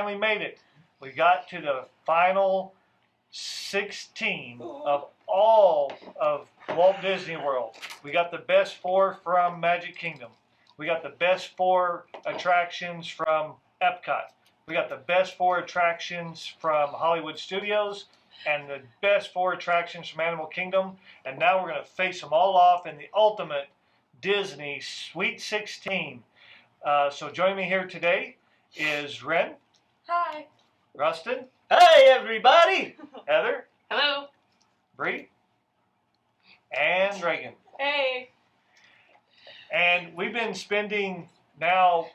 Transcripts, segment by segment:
finally made it. We got to the final 16 of all of Walt Disney World. We got the best 4 from Magic Kingdom. We got the best 4 attractions from Epcot. We got the best 4 attractions from Hollywood Studios and the best 4 attractions from Animal Kingdom. And now we're going to face them all off in the ultimate Disney Sweet 16. So joining me here today is Ren. Hi. Rustin. Hey, everybody. Heather. Hello. Bree. And Reagan. Hey. And we've been spending now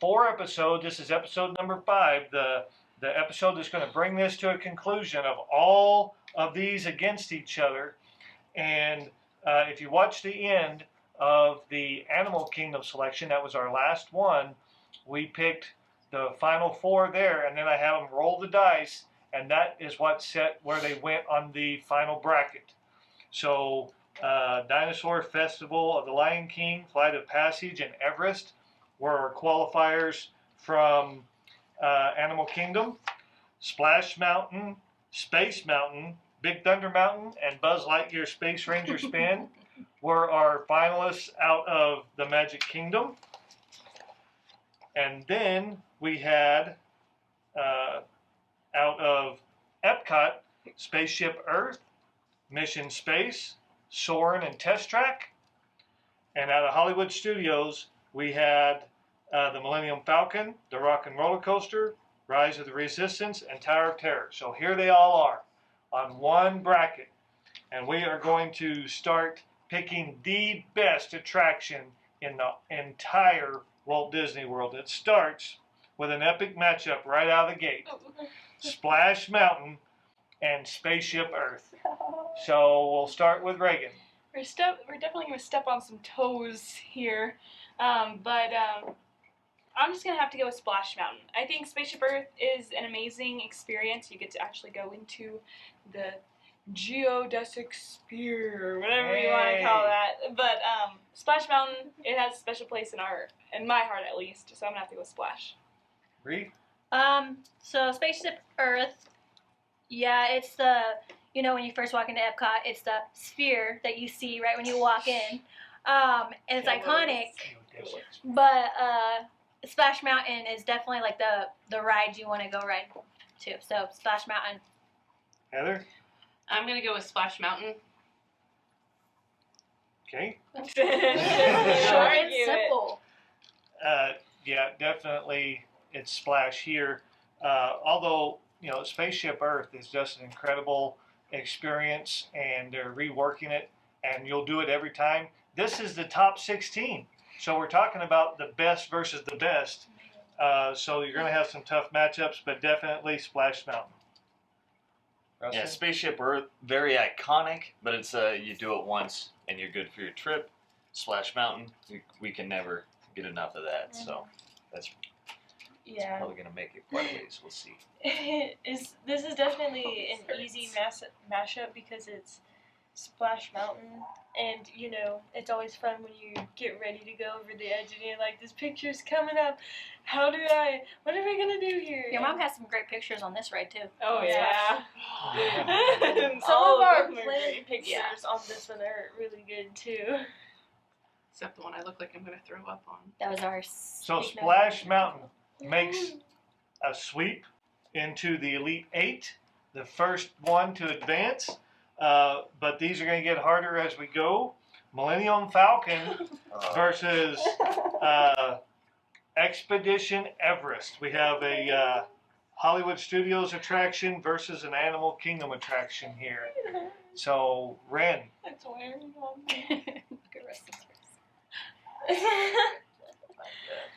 4 episodes. This is episode number 5. The episode that's going to bring this to a conclusion of all of these against each other. And if you watch the end of the Animal Kingdom selection, that was our last one, we picked the final 4 there, and then I have them roll the dice, and that is what set where they went on the final bracket. So Dinosaur Festival of the Lion King, Flight of Passage, and Everest were our qualifiers from Animal Kingdom. Splash Mountain, Space Mountain, Big Thunder Mountain, and Buzz Lightyear Space Ranger Spin were our finalists out of the Magic Kingdom. And then we had out of Epcot, Spaceship Earth, Mission Space, Soarin' and Test Track. And out of Hollywood Studios, we had the Millennium Falcon, the Rock and Roller Coaster, Rise of the Resistance, and Tower of Terror. So here they all are on one bracket. And we are going to start picking the best attraction in the entire Walt Disney World. It starts with an epic matchup right out of the gate. Splash Mountain and Spaceship Earth. So we'll start with Reagan. We're definitely going to step on some toes here, but I'm just going to have to go with Splash Mountain. I think Spaceship Earth is an amazing experience. You get to actually go into the geodesic sphere, or whatever you want to call that. But Splash Mountain, it has a special place in my heart at least, so I'm going to have to go with Splash. Bree? So Spaceship Earth, yeah, it's the, when you first walk into Epcot, it's the sphere that you see right when you walk in. And it's iconic, but Splash Mountain is definitely like the ride you want to go ride to. So Splash Mountain. Heather? I'm going to go with Splash Mountain. Okay. Short and simple. Yeah, definitely it's Splash here. Although, Spaceship Earth is just an incredible experience, and they're reworking it, and you'll do it every time. This is the top 16. So we're talking about the best versus the best. So you're going to have some tough matchups, but definitely Splash Mountain. Rustin? Yeah, Spaceship Earth, very iconic, but it's you do it once and you're good for your trip. Splash Mountain, we can never get enough of that, so that's probably going to make it quite a ways. We'll see. This is definitely an easy mashup because it's Splash Mountain, and it's always fun when you get ready to go over the edge and you're like, this picture's coming up. What are we gonna do here? Your mom has some great pictures on this ride too. Oh, yeah. Some of our planet pictures on this one are really good too. Except the one I look like I'm going to throw up on. That was ours. So Splash Mountain makes a sweep into the Elite 8, the first one to advance. But these are going to get harder as we go. Millennium Falcon versus Expedition Everest. We have a Hollywood Studios attraction versus an Animal Kingdom attraction here. So, Ren. That's wearing on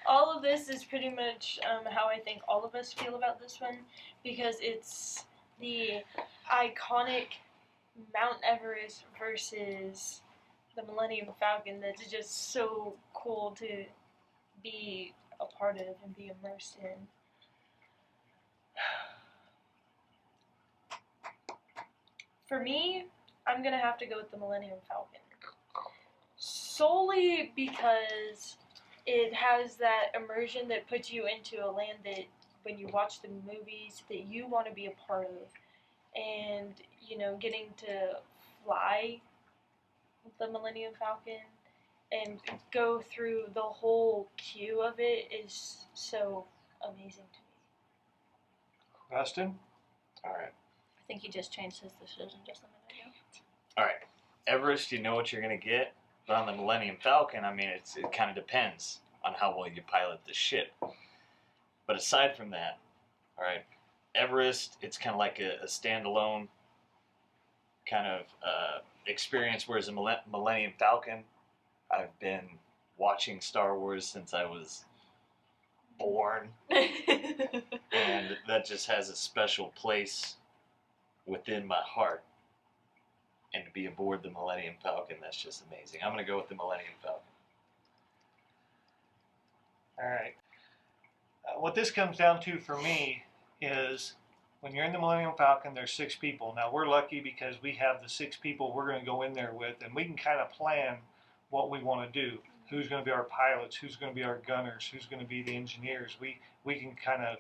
All of this is pretty much how I think all of us feel about this one, because it's the iconic Mount Everest versus the Millennium Falcon that's just so cool to be a part of and be immersed in. For me, I'm going to have to go with the Millennium Falcon. Solely because it has that immersion that puts you into a land that when you watch the movies that you want to be a part of. And, getting to fly the Millennium Falcon and go through the whole queue of it is so amazing to me. Rustin? All right. I think he just changed his decision just a minute ago. All right. Everest, you know what you're going to get. But on the Millennium Falcon, I mean, it kind of depends on how well you pilot the ship. But aside from that, all right, Everest, it's kind of like a standalone kind of experience, whereas a Millennium Falcon, I've been watching Star Wars since I was born, and that just has a special place within my heart. And to be aboard the Millennium Falcon, that's just amazing. I'm going to go with the Millennium Falcon. All right. What this comes down to for me is when you're in the Millennium Falcon, there's 6 people. Now, we're lucky because we have the 6 people we're going to go in there with, and we can kind of plan what we want to do. Who's going to be our pilots? Who's going to be our gunners? Who's going to be the engineers? We can kind of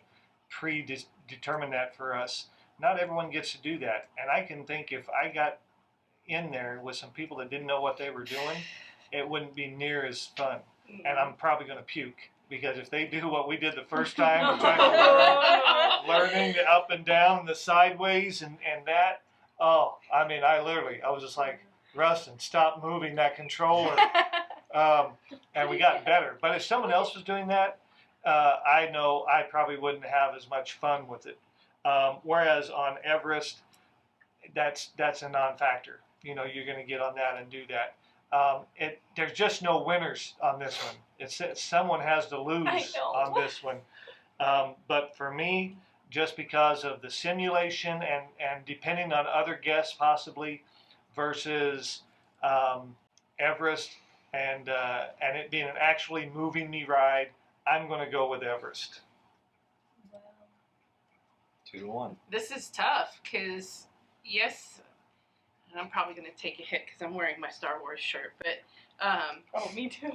predetermine that for us. Not everyone gets to do that. And I can think if I got in there with some people that didn't know what they were doing, it wouldn't be near as fun. And I'm probably going to puke. Because if they do what we did the first time, we're trying to learning the up and down, the sideways, and that, I was just like, Rustin, stop moving that controller. And we got better. But if someone else was doing that, I know I probably wouldn't have as much fun with it. Whereas on Everest, that's a non-factor. You're going to get on that and do that. There's just no winners on this one. It's someone has to lose on this one. But for me, just because of the simulation and depending on other guests possibly versus Everest and it being an actually moving me ride, I'm going to go with Everest. Wow. 2-1. This is tough because, yes, and I'm probably going to take a hit because I'm wearing my Star Wars shirt, but Me too.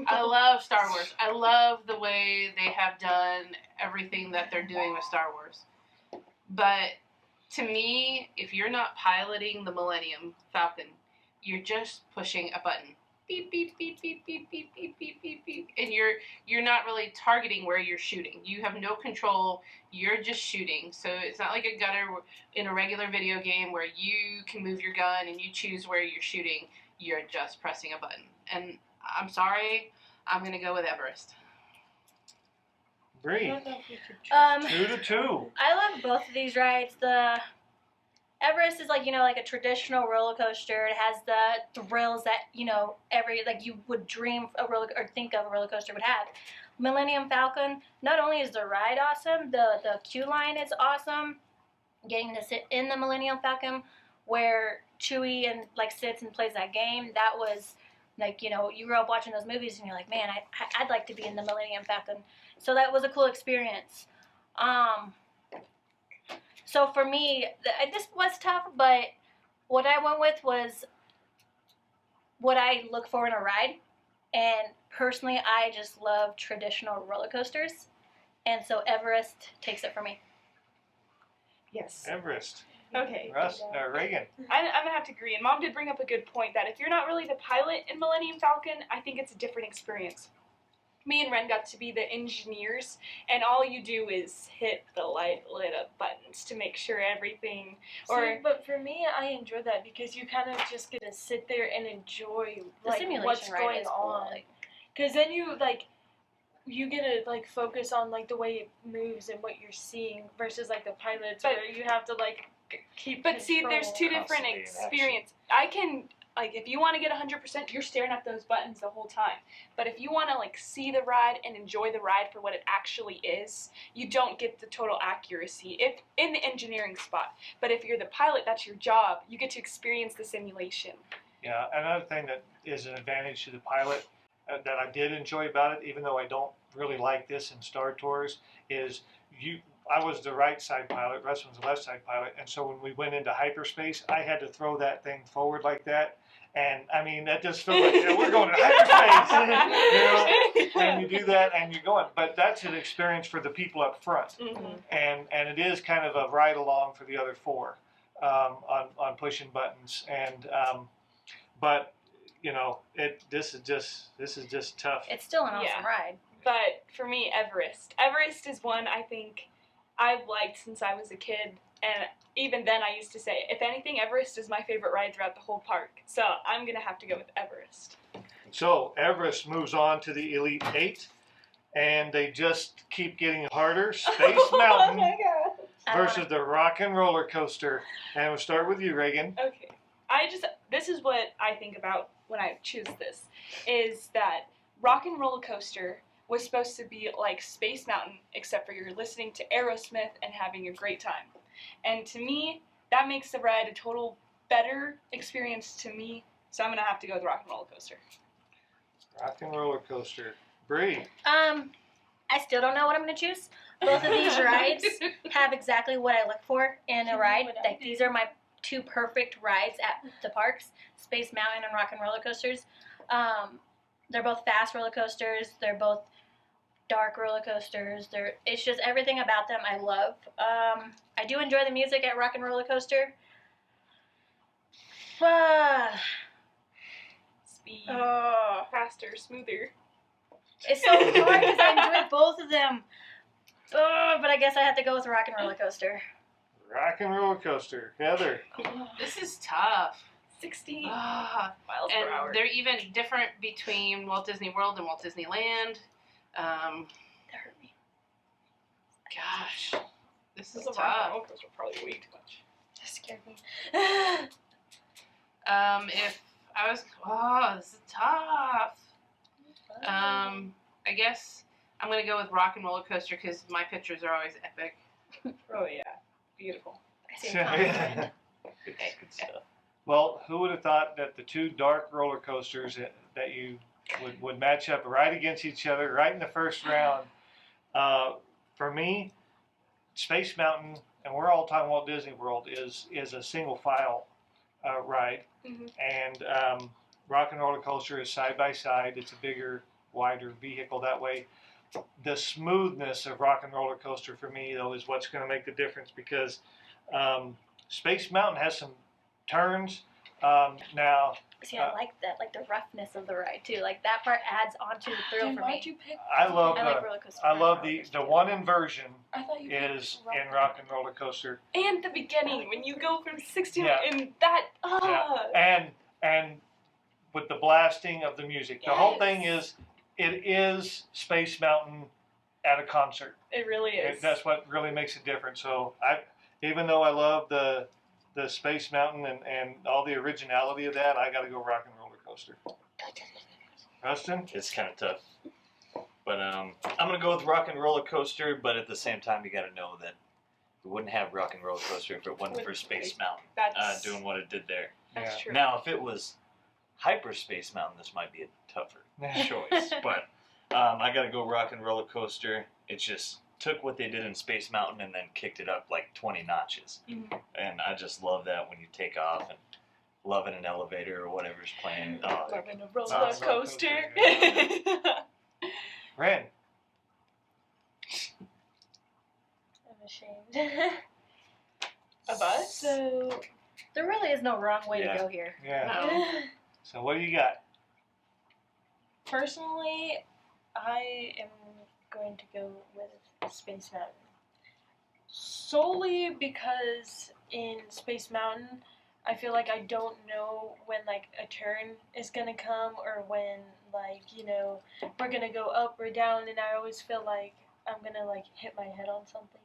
I love Star Wars. I love the way they have done everything that they're doing with Star Wars. But to me, if you're not piloting the Millennium Falcon, you're just pushing a button. Beep, beep, beep, beep, beep, beep, beep, beep, beep, beep. And you're not really targeting where you're shooting. You have no control. You're just shooting. So it's not like a gunner in a regular video game where you can move your gun and you choose where you're shooting. You're just pressing a button. And I'm sorry, I'm going to go with Everest. Bree, I don't know if we could trust 2-2. I love both of these rides. The Everest is like a traditional roller coaster. It has the thrills that you would dream or think of a roller coaster would have. Millennium Falcon, not only is the ride awesome, the queue line is awesome. Getting to sit in the Millennium Falcon where Chewie sits and plays that game, that was you grew up watching those movies and you're like, man, I'd like to be in the Millennium Falcon. So that was a cool experience. So for me, this was tough, but what I went with was what I look for in a ride. And personally, I just love traditional roller coasters. And so Everest takes it for me. Yes. Everest. Okay. Reagan. I'm gonna have to agree. And Mom did bring up a good point that if you're not really the pilot in Millennium Falcon, I think it's a different experience. Me and Ren got to be the engineers, and all you do is hit the lit up buttons to make sure everything. But for me, I enjoy that because you kind of just get to sit there and enjoy The simulation what's ride going is cool. on. Because then you get to focus on the way it moves and what you're seeing versus the pilots But- where you have to keep. But see, there's control. two different Constantly in action. experience. I can if you want to get 100%, you're staring at those buttons the whole time. But if you want to see the ride and enjoy the ride for what it actually is, you don't get the total accuracy if in the engineering spot. But if you're the pilot, that's your job. You get to experience the simulation. Yeah, another thing that is an advantage to the pilot that I did enjoy about it, even though I don't really like this in Star Tours, is I was the right side pilot, Russ was the left side pilot, and so when we went into hyperspace, I had to throw that thing forward like that, And I mean, that just feels like we're going to hyperspace, and you do that and you're going. But that's an experience for the people up front. And it is kind of a ride along for the other four on pushing buttons. And but this is just tough. It's still an awesome ride. But for me, Everest. Everest is one I think I've liked since I was a kid, and even then I used to say, if anything, Everest is my favorite ride throughout the whole park. So I'm gonna have to go with Everest. So Everest moves on to the Elite Eight, and they just keep getting harder. Space Mountain versus the Rock and Roller Coaster. And we'll start with you, Reagan. Okay. This is what I think about when I choose this, is that Rock and Roller Coaster was supposed to be like Space Mountain, except for you're listening to Aerosmith and having a great time. And to me, that makes the ride a total better experience to me, so I'm going to have to go with Rock and Roller Coaster. Rock and Roller Coaster. Bree. I still don't know what I'm going to choose. Both of these rides have exactly what I look for in a ride. Like, these are my two perfect rides at the parks, Space Mountain and Rock and Roller Coasters. They're both fast roller coasters. They're both dark roller coasters. It's just everything about them I love. I do enjoy the music at Rock and Roller Coaster. Speed. Faster, smoother. It's so hard because I enjoy both of them. But I guess I have to go with Rock and Roller Coaster. Rock and Roller Coaster. Heather. This is tough. 60 miles per hour. And they're even different between Walt Disney World and Walt Disneyland. That hurt me. Gosh, this is Rock and tough. Roller Coaster probably way too much. That scared me. If I was, this is tough. I guess I'm gonna go with Rock and Roller Coaster because my pictures are always epic. Oh yeah, beautiful. I see a comment. Good stuff. Well, who would have thought that the two dark roller coasters that you would match up right against each other right in the first round? For me, Space Mountain, and we're all talking Walt Disney World, is a single file ride, and Rock and Roller Coaster is side by side. It's a bigger, wider vehicle that way. The smoothness of Rock and Roller Coaster for me, though, is what's going to make the difference, because Space Mountain has some turns. Now, See, I like that, like the roughness of the ride too. Like that part adds onto the thrill for me. I love I like roller coaster. the one inversion I thought you is in Rock and Roller Coaster. And the beginning when you go from 60 Yeah. and that. And with the blasting of the music, the whole thing is Space Mountain at a concert. It really is. That's what really makes it different. So even though I love the Space Mountain and all the originality of that, I got to go Rock and Roller Coaster. Rustin? It's kind of tough. But I'm going to go with Rock and Roller Coaster, but at the same time, you got to know that we wouldn't have Rock and Roller Coaster if it wasn't for Space Mountain That's doing what it did there. That's Yeah. true. Now, if it was Hyperspace Mountain, this might be a tougher choice. But I got to go Rock and Roller Coaster. It just took what they did in Space Mountain and then kicked it up like 20 notches. And I just love that when you take off and love in an elevator or whatever's playing. Oh, Loving a roller roller coaster. Ren? I'm ashamed. Of us? So, There really is no wrong way Yeah. to go here. Yeah. No. So what do you got? personally, I am going to go with Space Mountain. Solely because in Space Mountain, I feel like I don't know when, like, a turn is gonna come or when, like, you know, we're gonna go up or down, and I always feel like I'm gonna, like, hit my head on something,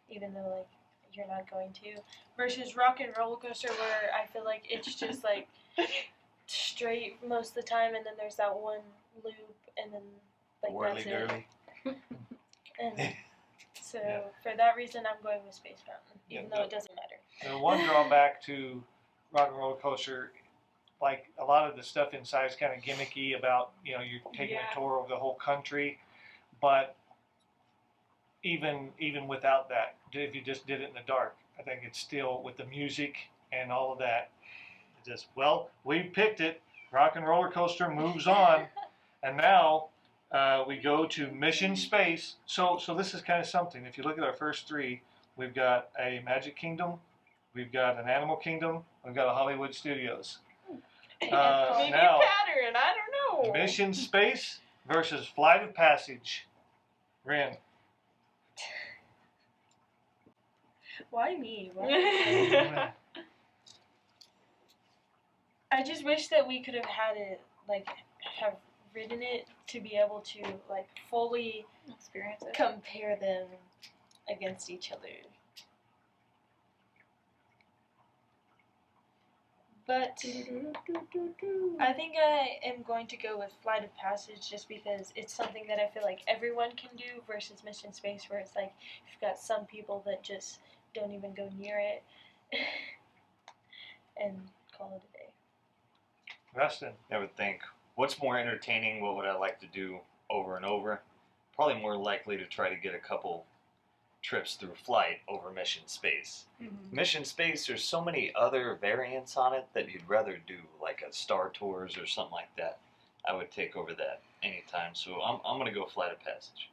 even though, like, you're not going to. Versus Rock and Roller Coaster, where I feel like it's just, like, straight most of the time, and then there's that one loop, and then, like, Whirly that's it. girly. And so, Yeah. for that reason, I'm going with Space Mountain, Yeah, even though it doesn't matter. The one drawback to Rock and Roller Coaster, like a lot of the stuff inside is kind of gimmicky about, you know, you're taking Yeah. a tour of the whole country, but even without that, if you just did it in the dark, I think it's still, with the music and all of that, just, well, we picked it. Rock and Roller Coaster moves on. And now we go to Mission Space. So this is kind of something. If you look at our first three, we've got a Magic Kingdom, we've got an Animal Kingdom, we've got a Hollywood Studios. Maybe Now, a pattern. I don't know. Mission Space versus Flight of Passage. Rin. Why me? Why? I just wish that we could have had it, like, have ridden it to be able to, like, fully Experience it. compare them against each other. But I think I am going to go with Flight of Passage just because it's something that I feel like everyone can do versus Mission Space where it's like you've got some people that just don't even go near it and call it a day. Rustin. I would think, what's more entertaining? What would I like to do over and over? Probably more likely to try to get a couple trips through flight over Mission Space. Mhm. Mission Space, there's so many other variants on it that you'd rather do, like a Star Tours or something like that. I would take over that anytime. So I'm going to go Flight of Passage.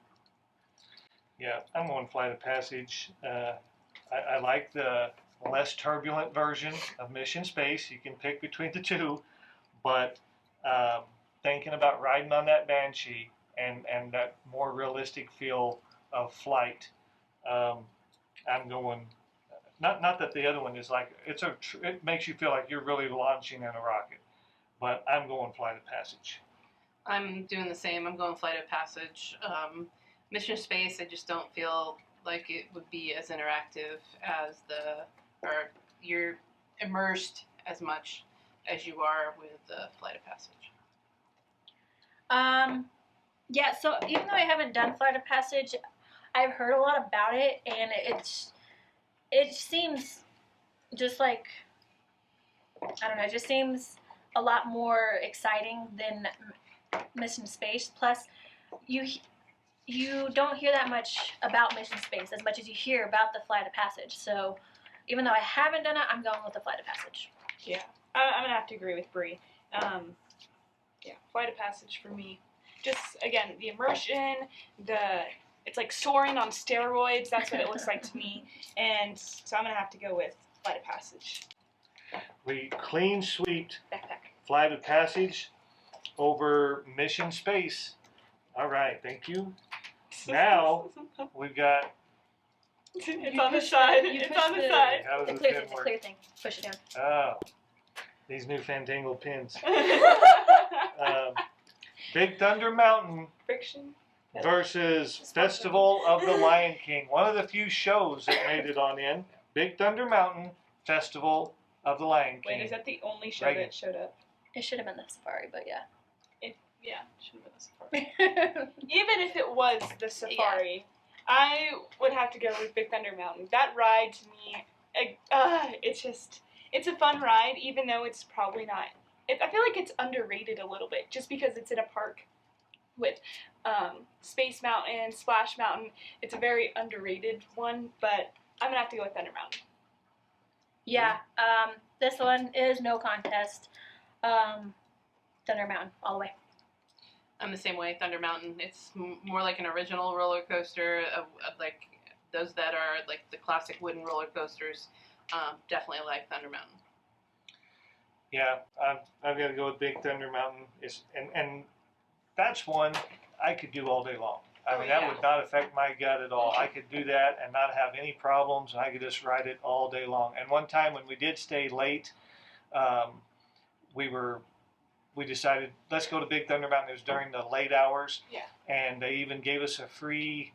Yeah, I'm going Flight of Passage. I like the less turbulent version of Mission Space. You can pick between the two, but thinking about riding on that Banshee and that more realistic feel of flight, I'm going. Not that the other one is like it makes you feel like you're really launching in a rocket, but I'm going Flight of Passage. I'm doing the same. I'm going Flight of Passage. Mission Space, I just don't feel like it would be as interactive as or you're immersed as much as you are with the Flight of Passage. Yeah, so even though I haven't done Flight of Passage, I've heard a lot about it, and it seems just like, I don't know, it just seems a lot more exciting than Mission Space. Plus, you don't hear that much about Mission Space as much as you hear about the Flight of Passage. So even though I haven't done it, I'm going with the Flight of Passage. Yeah, I'm gonna have to agree with Bree. Yeah, Flight of Passage for me. Just again, the immersion, it's like soaring on steroids. That's what it looks like to me, and so I'm gonna have to go with Flight of Passage. We clean sweeped Backpack. Flight of Passage over Mission Space. All right, thank you. Now we've got. It's You on the push side. the- you It's push on the the- side. How The does clear this thing, pin the work? clear thing. Push it down. Oh, these new fandangled pins. Big Thunder Mountain Friction. versus Festival of the Lion King. One of the few shows that made it on in. Big Thunder Mountain, Festival of the Lion King. Wait, is that the only show Reagan. that showed up? It should have been the Safari, but yeah. Yeah, should have been the Safari. Even if it was the Safari, I would have to go with Big Thunder Mountain. That ride to me, it's a fun ride, even though it's probably not. I feel like it's underrated a little bit, just because it's in a park with Space Mountain, Splash Mountain. It's a very underrated one, but I'm gonna have to go with Thunder Mountain. Yeah, this one is no contest. Thunder Mountain, all the way. I'm the same way. Thunder Mountain. It's more like an original roller coaster of like those that are like the classic wooden roller coasters. Definitely like Thunder Mountain. Yeah, I've got to go with Big Thunder Mountain. And that's one I could do all day long. I mean, that would not affect my gut at all. I could do that and not have any problems, and I could just ride it all day long. And one time when we did stay late, we decided, let's go to Big Thunder Mountain. It was during the late hours. Yeah. And they even gave us a free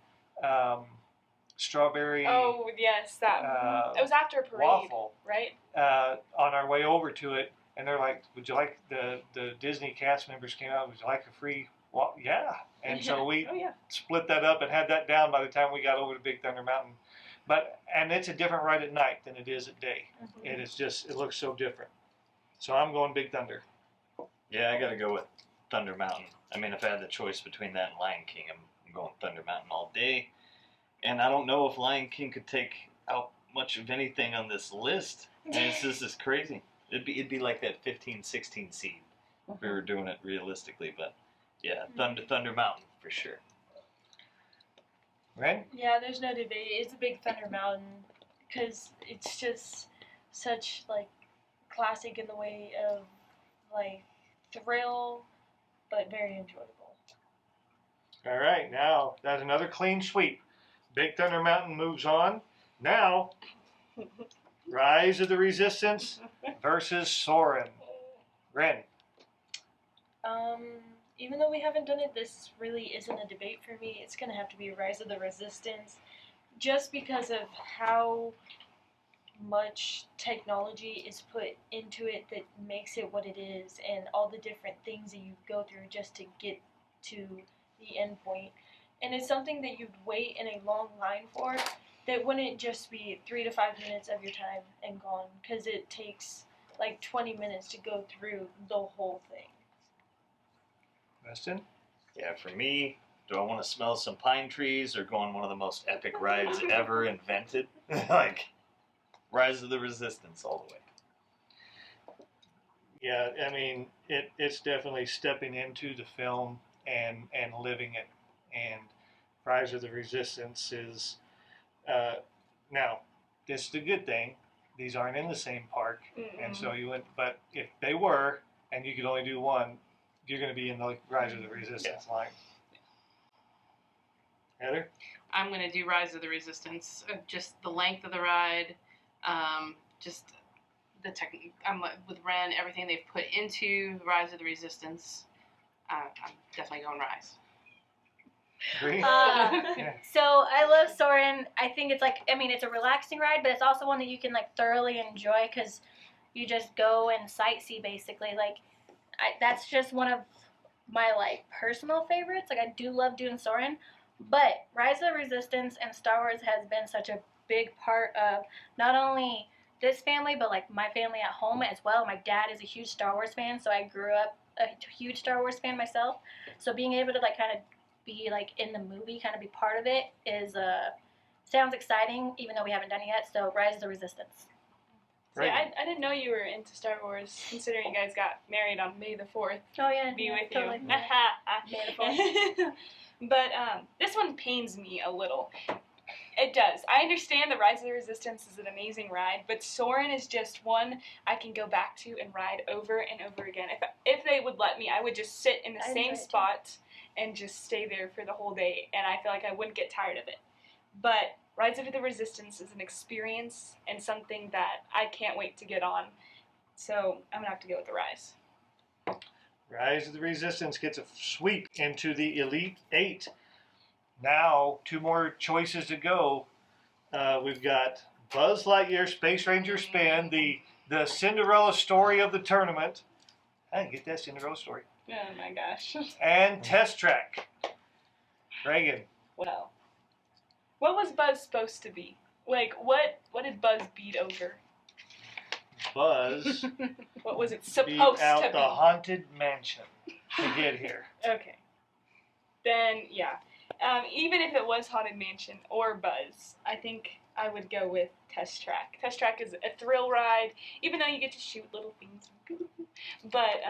strawberry Oh yes, that. It was after a parade, waffle right? on our way over to it. And they're like, would you like, the Disney cast members came out, would you like a free waffle? Yeah. And so we Oh yeah. split that up and had that down by the time we got over to Big Thunder Mountain. And it's a different ride at night than it is at day. It is just, it looks so different. So I'm going Big Thunder. Yeah, I got to go with Thunder Mountain. I mean, if I had the choice between that and Lion King, I'm going Thunder Mountain all day. And I don't know if Lion King could take out much of anything on this list. And this is crazy. It'd be like that 15, 16 seed if we were doing it realistically. But yeah, Thunder Mountain for sure. Ren? Yeah, there's no debate. It's a big Thunder Mountain because it's just such like classic in the way of like thrill, but very enjoyable. All right, now that's another clean sweep. Big Thunder Mountain moves on. Now, Rise of the Resistance versus Soarin'. Ren. Even though we haven't done it, this really isn't a debate for me. It's gonna have to be Rise of the Resistance, just because of how much technology is put into it that makes it what it is, and all the different things that you go through just to get to the end point. And it's something that you'd wait in a long line for, that wouldn't just be 3 to 5 minutes of your time and gone, because it takes like 20 minutes to go through the whole thing. Weston? Yeah, for me, do I want to smell some pine trees or go on one of the most epic rides ever invented? Like, Rise of the Resistance all the way. Yeah, I mean, it's definitely stepping into the film and living it. And Rise of the Resistance is, now, this is the good thing. These aren't in the same park. And so you went, but if they were, and you could only do one, you're going to be in the Rise of the Resistance line. Heather? I'm going to do Rise of the Resistance. Just the length of the ride, just the technique. I'm with Ren, everything they've put into Rise of the Resistance. I'm definitely going Rise. Agree? So I love Soarin'. I think it's like, I mean, it's a relaxing ride, but it's also one that you can like thoroughly enjoy because you just go and sightsee basically. Like, that's just one of my like personal favorites. Like, I do love doing Soarin', but Rise of the Resistance and Star Wars has been such a big part of not only this family, but like my family at home as well. My dad is a huge Star Wars fan, so I grew up a huge Star Wars fan myself. So being able to like kind of be like in the movie, kind of be part of it is sounds exciting, even though we haven't done it yet. So Rise of the Resistance. See, I didn't know you were into Star Wars, considering you guys got married on May the 4th. Oh yeah, Be with totally. you. May the 4th. But this one pains me a little. It does. I understand the Rise of the Resistance is an amazing ride, but Soarin' is just one I can go back to and ride over and over again. If they would let me, I would just sit in the same spot and just stay there for the whole day, and I feel like I wouldn't get tired of it. But Rise of the Resistance is an experience and something that I can't wait to get on. So I'm going to have to go with the Rise. Rise of the Resistance gets a sweep into the Elite Eight. Now, 2 more choices to go. We've got Buzz Lightyear Space Ranger Spin, the Cinderella story of the tournament. I didn't get that Cinderella story. Oh my gosh. And Test Track. Reagan. Well, what was Buzz supposed to be? Like, what did Buzz beat over? Buzz What was it beat supposed out to the be? Haunted Mansion to get here. Okay. Then, yeah. Even if it was Haunted Mansion or Buzz, I think I would go with Test Track. Test Track is a thrill ride, even though you get to shoot little things. But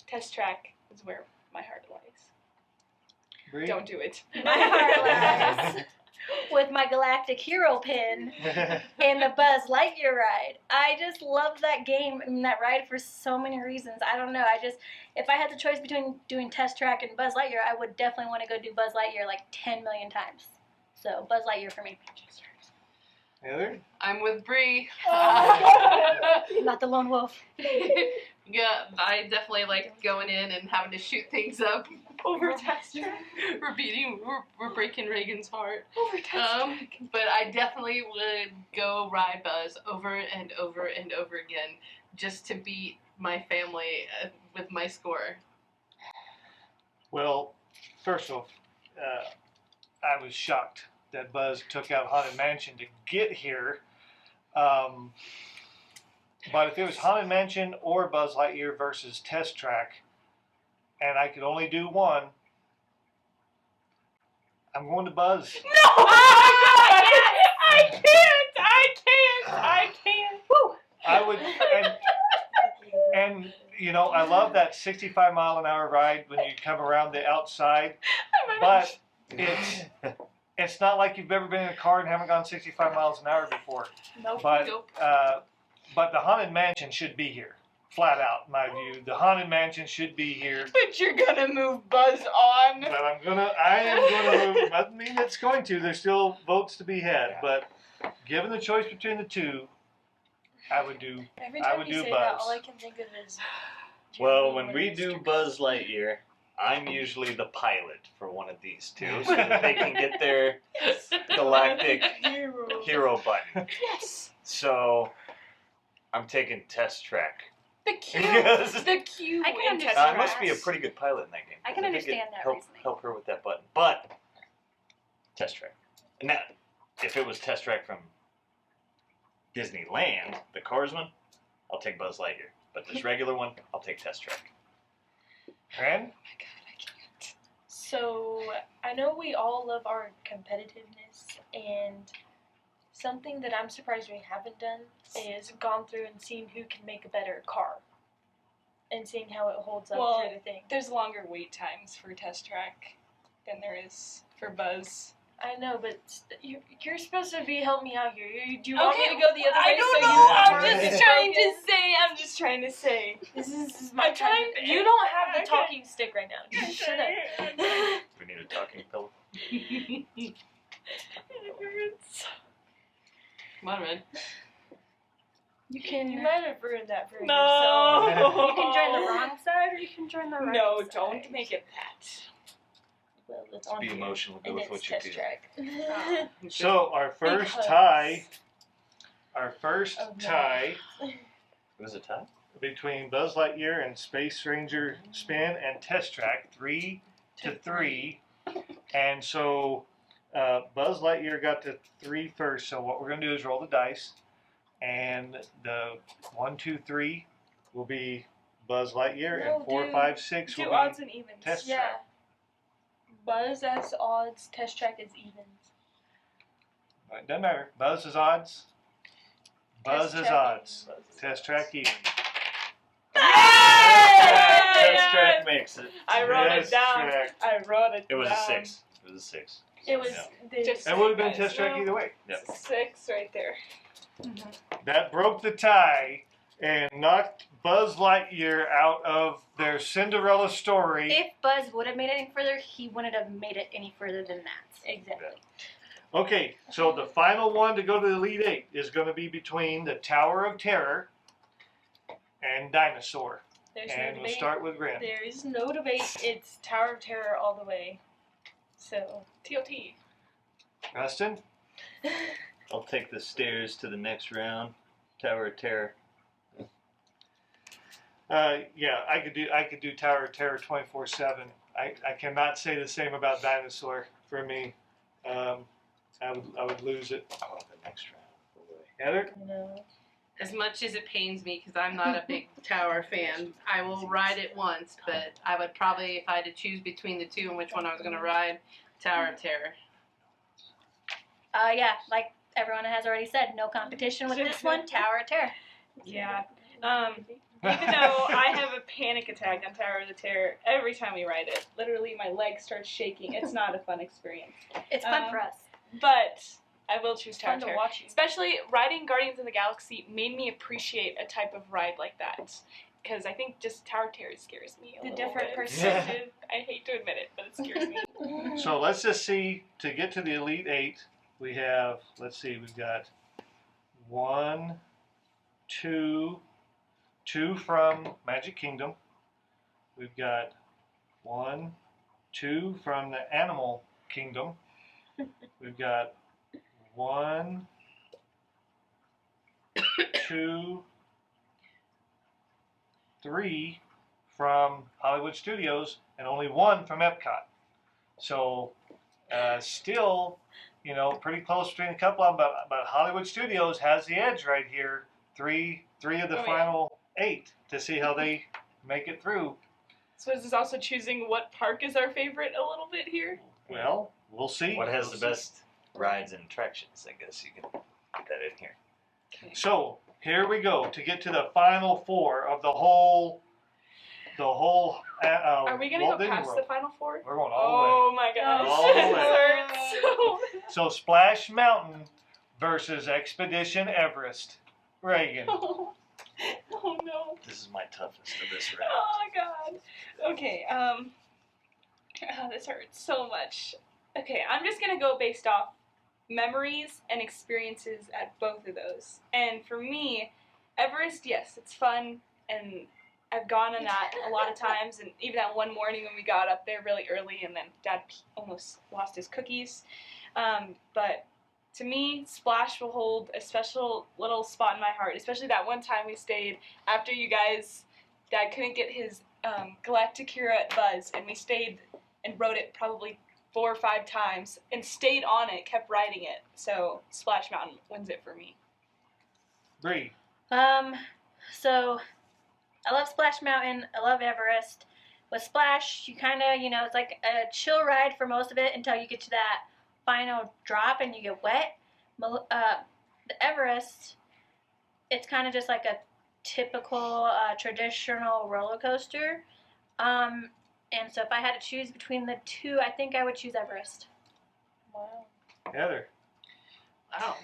Test Track is where my heart lies. Bree? Don't do it. My heart lies with my Galactic Hero pin and the Buzz Lightyear ride. I just love that game and that ride for so many reasons. I don't know. If I had the choice between doing Test Track and Buzz Lightyear, I would definitely want to go do Buzz Lightyear like 10 million times. So Buzz Lightyear for me. Heather? I'm with Bree. Not the lone wolf. Yeah, I definitely like going in and having to shoot things up. Over Test Track. We're breaking Reagan's heart. Over Test Track. But I definitely would go ride Buzz over and over and over again just to beat my family with my score. Well, first off, I was shocked that Buzz took out Haunted Mansion to get here. But if it was Haunted Mansion or Buzz Lightyear versus Test Track, and I could only do one, I'm going to Buzz. No! I can't! Woo! I would, and you know, I love that 65 mile an hour ride when you come around the outside, but it's not like you've ever been in a car and haven't gone 65 miles an hour before. Nope. But Nope. but the Haunted Mansion should be here, flat out, in my view. The Haunted Mansion should be here. But you're gonna move Buzz on. But I am gonna move. Doesn't mean it's going to. There's still votes to be had. But given the choice between the two, I would do. Every I time would you do say Buzz. that, all I can think of is. Well, when we do Buzz Lightyear, I'm usually the pilot for one of these two, so that they can get their galactic hero button. Yes. So, I'm taking Test Track. The cube. Yes. The cube. I can in understand Test I must be a Tracks. pretty good pilot in that game. I can think understand it that help, reasoning. help her with that button. But, Test Track. Now, if it was Test Track from Disneyland, the Cars one, I'll take Buzz Lightyear. But this regular one, I'll take Test Track. And So, I know we all love our competitiveness, and something that I'm surprised we haven't done is gone through and seen who can make a better car. And seeing how it holds up Well, through the thing. There's longer wait times for Test Track than there is for Buzz. I know, but you're supposed to be helping me out here. Do you want me to go the other I way? don't so know. you I'm can just focus? trying to say. I'm just trying to say. This is my I'm trying time. to- You don't have the Okay. talking stick right now. Just shut up. We need a talking pillow. Come on, Red. You can. You might have ruined that for No. yourself. You can join the wrong side or you can join the right No, side. don't make it that. Well, it's Let's on be here, emotional. Go and with it's what you test feel. track. so our first Because- tie. Our first Oh, no. tie It was a tie? between Buzz Lightyear and Space Ranger Spin and Test Track, 3-3. And so Buzz Lightyear got to 3 first. So what we're going to do is roll the dice. And the 1, 2, 3 will be Buzz Lightyear, No, and 4, dude. 5, 6 Do will odds be and evens. Test Yeah. Track. Buzz as odds, test track is evens. It doesn't matter. Buzz is odds. Buzz Test is track odds. evens. Test Track even. Test Track makes it. I wrote Test it down. Track. I wrote it It was down. a 6. It was a 6. It was Yeah. the Just- It would have been Guys, Test Track no. either way. Yep. 6 right there. That broke the tie and knocked Buzz Lightyear out of their Cinderella story. If Buzz would have made it any further, he wouldn't have made it any further than that. exactly. Okay, so the final one to go to the Elite Eight is going to be between the Tower of Terror and Dinosaur. There's And no we'll debate. start with Ren. There is no debate. It's Tower of Terror all the way. So TOT. Rustin? I'll take the stairs to the next round. Tower of Terror. Yeah, I could do Tower of Terror 24/7. I cannot say the same about Dinosaur for me. I would lose it. Oh, the next round. Heather? no. As much as it pains me, because I'm not a big Tower fan, I will ride it once, but I would probably, if I had to choose between the two and which one I was going to ride, Tower of Terror. Yeah, like everyone has already said, no competition with this one. Tower of Terror. Yeah. Even though I have a panic attack on Tower of the Terror every time we ride it, literally my legs start shaking. It's not a fun experience. It's fun for us. But I will choose It's Tower fun of to Terror. watch you. Especially riding Guardians of the Galaxy made me appreciate a type of ride like that. Because I think just Tower of Terror scares me a The little different bit. perspective. I hate to admit it, but it scares me. So let's just see, to get to the Elite Eight, we have, let's see, we've got 1, 2 from Magic Kingdom. We've got 1, 2 from the Animal Kingdom. We've got 1, 2, 3 from Hollywood Studios, and only 1 from Epcot. So still, you know, pretty close between a couple of them, but Hollywood Studios has the edge right here. Three of the Oh, yeah. final 8 to see how they make it through. So is this also choosing what park is our favorite a little bit here? Well, we'll see. What has We'll the see. best rides and attractions? I guess you can get that in here. So here we go to get to the final 4 of the whole the whole. Are we gonna Walt go Disney past World. the final four? We're going all Oh my gosh. All the way. This hurts the way. So Splash Mountain versus Expedition Everest. Reagan. so. Oh no. This is my toughest of this round. Oh my god. Okay. This hurts so much. Okay, I'm just gonna go based off memories and experiences at both of those. And for me, Everest, yes, it's fun, and I've gone on that a lot of times. And even that one morning when we got up there really early, and then Dad almost lost his cookies. But to me, Splash will hold a special little spot in my heart, especially that one time we stayed after you guys. Dad couldn't get his Galacticura at Buzz, and we stayed and rode it probably 4 or 5 times and stayed on it, kept riding it. So Splash Mountain wins it for me. Bree. So I love Splash Mountain. I love Everest. With Splash, you kind of, it's like a chill ride for most of it until you get to that final drop and you get wet. The Everest, it's kind of just like a typical traditional roller coaster. And so if I had to choose between the two, I think I would choose Everest. Wow. Heather. Wow.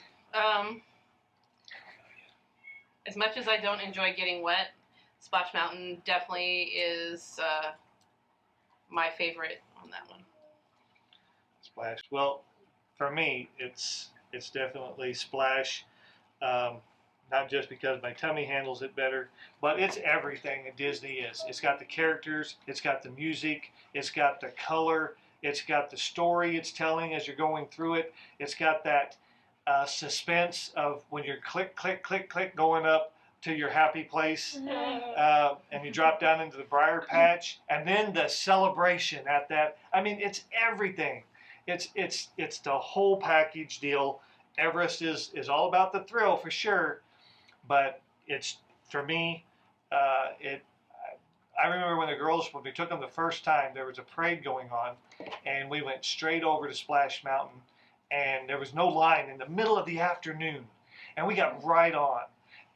As much as I don't enjoy getting wet, Splash Mountain definitely is my favorite on that one. Splash. Well, for me, it's definitely Splash. Not just because my tummy handles it better, but it's everything that Disney is. It's got the characters, it's got the music, it's got the color, it's got the story it's telling as you're going through it. It's got that suspense of when you're click, click, click, click going up to your happy place, and you drop down into the briar patch, and then the celebration at that. I mean, it's everything. It's the whole package deal. Everest is all about the thrill for sure, but it's, for me, I remember when we took them the first time, there was a parade going on, and we went straight over to Splash Mountain, and there was no line in the middle of the afternoon, and we got right on.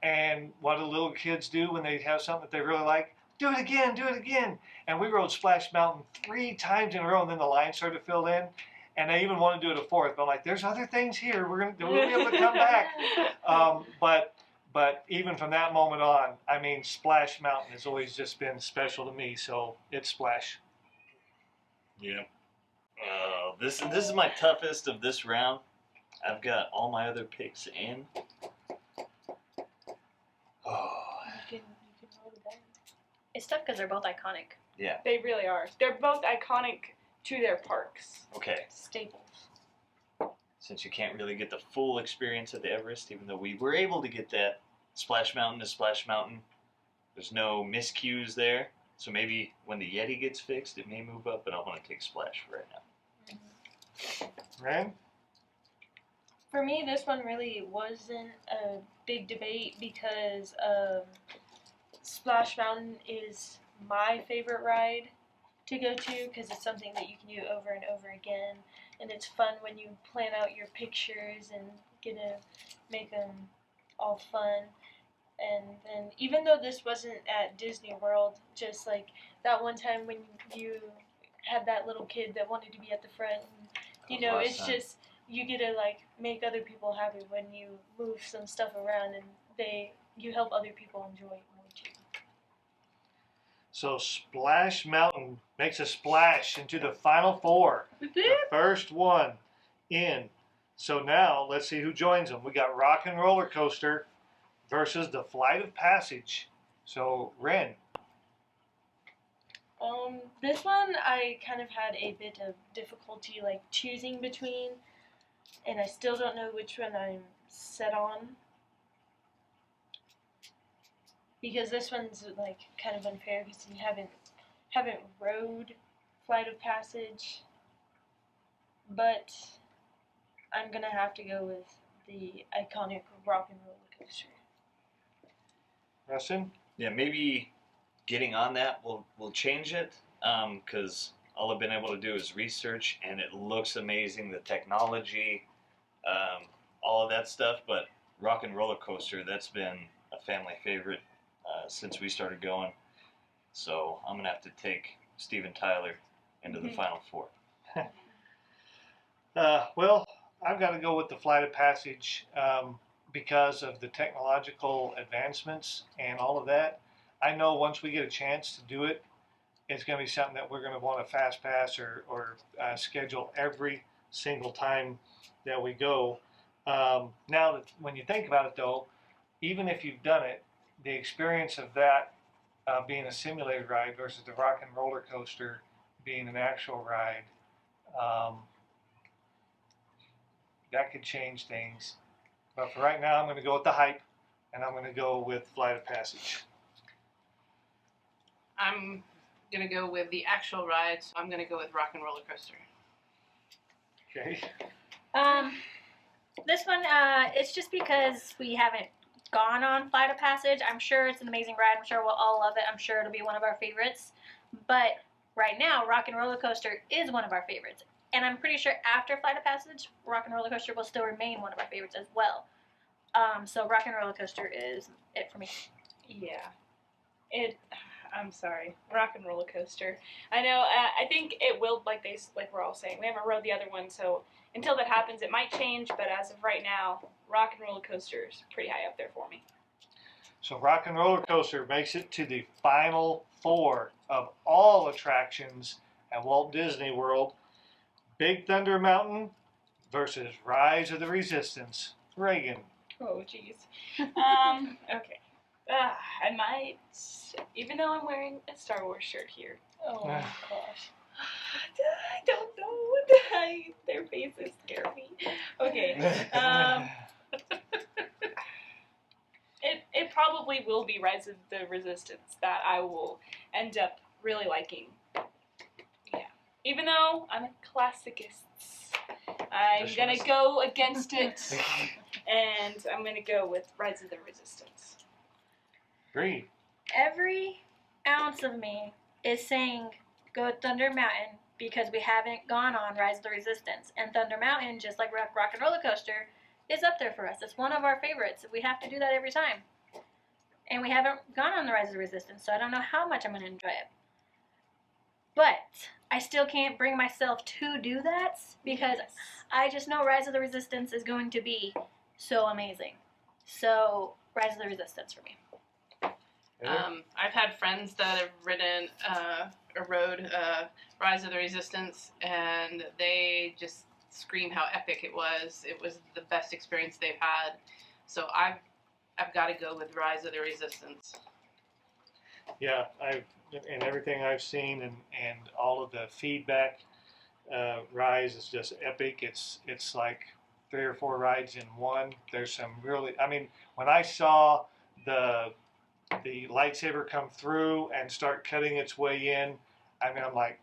And what do little kids do when they have something that they really like? Do it again, do it again. And we rode Splash Mountain 3 times in a row, and then the line started to fill in. And I even want to do it a 4th, but I'm like, there's other things here. We'll be able to come back. But even from that moment on, I mean, Splash Mountain has always just been special to me. So it's Splash. Yeah. This is my toughest of this round. I've got all my other picks in. Oh. You can roll the dice. It's tough because they're both iconic. Yeah. They really are. They're both iconic to their parks. Okay. Staples. Since you can't really get the full experience of the Everest, even though we were able to get that, Splash Mountain is Splash Mountain. There's no miscues there. So maybe when the Yeti gets fixed, it may move up, but I want to take Splash for right now. Rand? For me, this one really wasn't a big debate because Splash Mountain is my favorite ride to go to because it's something that you can do over and over again, and it's fun when you plan out your pictures and get to make them all fun. And then even though this wasn't at Disney World, just like that one time when you had that little kid that wanted to be at the front, and, it's just, you get to like make other people happy when you move some stuff around, and you help other people enjoy it more too. So Splash Mountain makes a splash into the final 4. The first one in. So now let's see who joins them. We got Rock and Roller Coaster versus the Flight of Passage. So Ren. This one I kind of had a bit of difficulty like choosing between, and I still don't know which one I'm set on. Because this one's like kind of unfair because you haven't rode Flight of Passage, but I'm gonna have to go with the iconic Rock and Roller Coaster. Rustin? Yeah, maybe getting on that will change it, because all I've been able to do is research, and it looks amazing, the technology, all of that stuff, but Rock and Roller Coaster, that's been a family favorite since we started going. So I'm gonna have to take Steven Tyler into the final four. Well, I've got to go with the Flight of Passage because of the technological advancements and all of that. I know once we get a chance to do it, it's going to be something that we're going to want to fast pass or schedule every single time that we go. Now, that when you think about it, though, even if you've done it, the experience of that being a simulated ride versus the rock and roller coaster being an actual ride, that could change things. But for right now, I'm going to go with the hype, and I'm going to go with Flight of Passage. I'm gonna go with the actual ride, so I'm gonna go with Rock and Roller Coaster. Okay. This one, it's just because we haven't gone on Flight of Passage. I'm sure it's an amazing ride. I'm sure we'll all love it. I'm sure it'll be one of our favorites. But right now, Rock and Roller Coaster is one of our favorites. And I'm pretty sure after Flight of Passage, Rock and Roller Coaster will still remain one of our favorites as well. So Rock and Roller Coaster is it for me. Yeah. I'm sorry. Rock and Roller Coaster. I know. I think it will. Like we're all saying, we haven't rode the other one, so until that happens, it might change. But as of right now, Rock and Roller Coaster is pretty high up there for me. So Rock and Roller Coaster makes it to the final four of all attractions at Walt Disney World. Big Thunder Mountain versus Rise of the Resistance. Reagan. Oh, jeez. Okay. I might, even though I'm wearing a Star Wars shirt here. Oh my gosh. I don't know. Their faces scare me. Okay. It probably will be Rise of the Resistance that I will end up really liking. Yeah. Even though I'm a classicist, I'm gonna go against it, and I'm gonna go with Rise of the Resistance. Great. Every ounce of me is saying go Thunder Mountain because we haven't gone on Rise of the Resistance. And Thunder Mountain, just like Rock and Roller Coaster, is up there for us. It's one of our favorites. We have to do that every time. And we haven't gone on the Rise of the Resistance, so I don't know how much I'm going to enjoy it. But I still can't bring myself to do that because I just know Rise of the Resistance is going to be so amazing. So Rise of the Resistance for me. I've had friends that have ridden or rode Rise of the Resistance, and they just scream how epic it was. It was the best experience they've had. So I've got to go with Rise of the Resistance. Yeah, and everything I've seen and all of the feedback, Rise is just epic. It's like 3 or 4 rides in one. There's some really, I mean, when I saw the lightsaber come through and start cutting its way in, I mean, I'm like,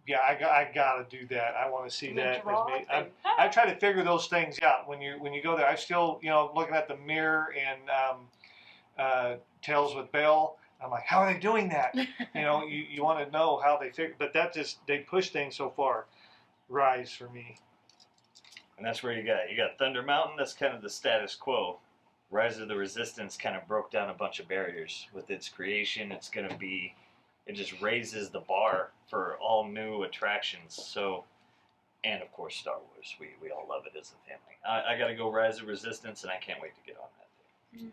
yeah, I gotta do that. I want to see that. I try to figure those things out when you go there. I still, looking at the mirror and Tales with Belle. I'm like, how are they doing that? You want to know how they figure, but they push things so far. Rise for me. And that's where you got Thunder Mountain. That's kind of the status quo. Rise of the Resistance kind of broke down a bunch of barriers with its creation. It just raises the bar for all new attractions. So, and of course Star Wars. We all love it as a family. I got to go Rise of Resistance, and I can't wait to get on that day.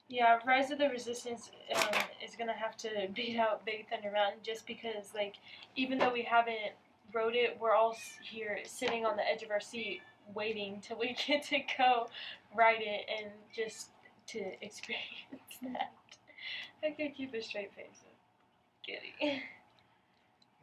Yeah, Rise of the Resistance is gonna have to beat out Big Thunder Mountain just because, even though we haven't rode it, we're all here sitting on the edge of our seat waiting till we get to go ride it and just to experience that. I could keep a straight face. Giddy.